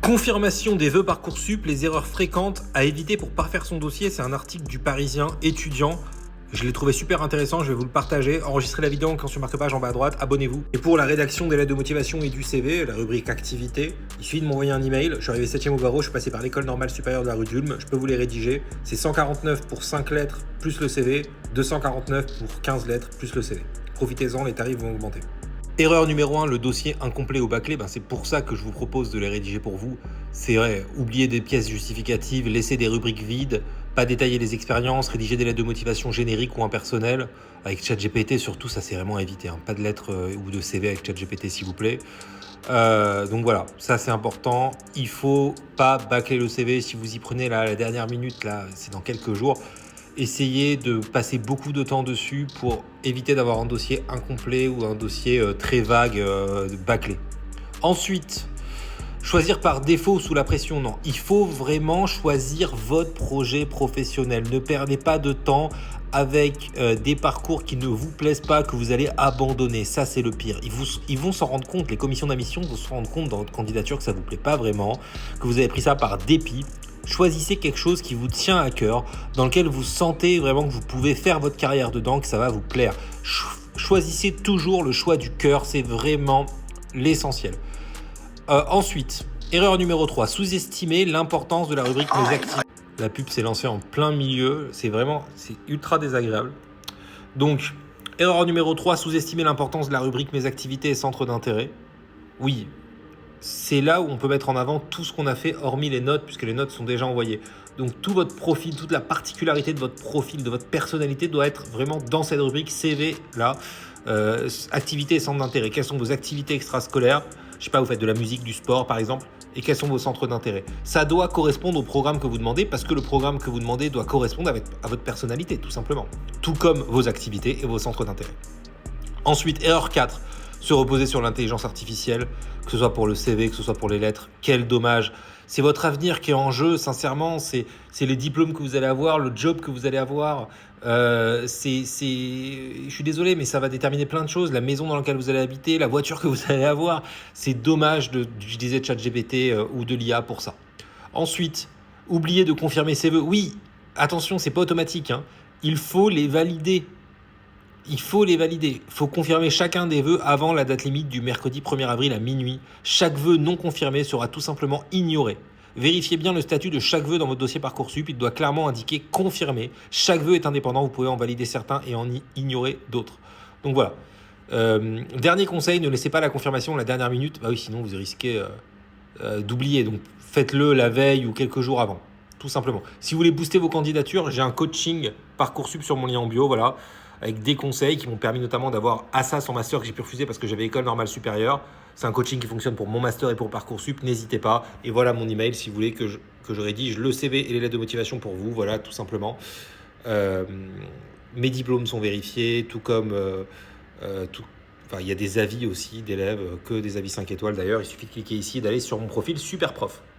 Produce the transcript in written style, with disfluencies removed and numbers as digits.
Confirmation des vœux Parcoursup, les erreurs fréquentes à éviter pour parfaire son dossier. C'est un article du Parisien étudiant. Je l'ai trouvé super intéressant, je vais vous le partager. Enregistrez la vidéo en cliquant sur marque-page en bas à droite, abonnez-vous. Et pour la rédaction des lettres de motivation et du CV, la rubrique activité, il suffit de m'envoyer un email. Je suis arrivé 7e au barreau, je suis passé par l'école normale supérieure de la rue d'Ulm. Je peux vous les rédiger. C'est 149 pour 5 lettres plus le CV, 249 pour 15 lettres plus le CV. Profitez-en, les tarifs vont augmenter. Erreur numéro 1, le dossier incomplet ou bâclé, c'est pour ça que je vous propose de les rédiger pour vous. C'est vrai, oublier des pièces justificatives, laisser des rubriques vides, pas détailler les expériences, rédiger des lettres de motivation génériques ou impersonnelles. Avec ChatGPT, surtout, ça c'est vraiment à éviter. Pas de lettres ou de CV avec ChatGPT, s'il vous plaît. Donc voilà, ça c'est important. Il faut pas bâcler le CV. Si vous y prenez là, à la dernière minute, là, c'est dans quelques jours. Essayez de passer beaucoup de temps dessus pour éviter d'avoir un dossier incomplet ou un dossier très vague, bâclé. Ensuite, choisir par défaut ou sous la pression, non. Il faut vraiment choisir votre projet professionnel. Ne perdez pas de temps avec des parcours qui ne vous plaisent pas, que vous allez abandonner. Ça, c'est le pire. Ils vont s'en rendre compte, les commissions d'admission vont se rendre compte dans votre candidature que ça ne vous plaît pas vraiment, que vous avez pris ça par dépit. Choisissez quelque chose qui vous tient à cœur, dans lequel vous sentez vraiment que vous pouvez faire votre carrière dedans, que ça va vous plaire. Choisissez toujours le choix du cœur, c'est vraiment l'essentiel. Ensuite, erreur numéro 3, sous-estimer l'importance de la rubrique Mes activités. La pub s'est lancée en plein milieu, c'est ultra désagréable. Donc, erreur numéro 3, sous-estimer l'importance de la rubrique Mes activités et centres d'intérêt. Oui, c'est là où on peut mettre en avant tout ce qu'on a fait, hormis les notes, puisque les notes sont déjà envoyées. Donc tout votre profil, toute la particularité de votre profil, de votre personnalité doit être vraiment dans cette rubrique CV là. Activités et centres d'intérêt. Quelles sont vos activités extrascolaires? Je sais pas, vous faites de la musique, du sport par exemple. Et quels sont vos centres d'intérêt? Ça doit correspondre au programme que vous demandez, parce que le programme que vous demandez doit correspondre à votre personnalité, tout simplement. Tout comme vos activités et vos centres d'intérêt. Ensuite, erreur 4. Se reposer sur l'intelligence artificielle, que ce soit pour le CV, que ce soit pour les lettres. Quel dommage. C'est votre avenir qui est en jeu, sincèrement. C'est les diplômes que vous allez avoir, le job que vous allez avoir. Je suis désolé, mais ça va déterminer plein de choses. La maison dans laquelle vous allez habiter, la voiture que vous allez avoir. C'est dommage d'utiliser ChatGPT ou de l'IA pour ça. Ensuite, oubliez de confirmer ses vœux. Oui, attention, c'est pas automatique. Il faut les valider. Il faut confirmer chacun des vœux avant la date limite du mercredi 1er avril à minuit. Chaque vœu non confirmé sera tout simplement ignoré. Vérifiez bien le statut de chaque vœu dans votre dossier Parcoursup. Il doit clairement indiquer confirmé. Chaque vœu est indépendant. Vous pouvez en valider certains et en ignorer d'autres. Donc voilà. Dernier conseil, ne laissez pas la confirmation à la dernière minute. Oui, sinon vous risquez d'oublier. Donc faites-le la veille ou quelques jours avant. Tout simplement. Si vous voulez booster vos candidatures, j'ai un coaching Parcoursup sur mon lien en bio. Voilà. Avec des conseils qui m'ont permis notamment d'avoir Assas en master que j'ai pu refuser parce que j'avais école normale supérieure. C'est un coaching qui fonctionne pour mon master et pour Parcoursup, n'hésitez pas. Et voilà mon email si vous voulez que je rédige le CV et les lettres de motivation pour vous, voilà tout simplement. Mes diplômes sont vérifiés, tout comme il y a des avis aussi d'élèves, que des avis 5 étoiles d'ailleurs. Il suffit de cliquer ici et d'aller sur mon profil Superprof.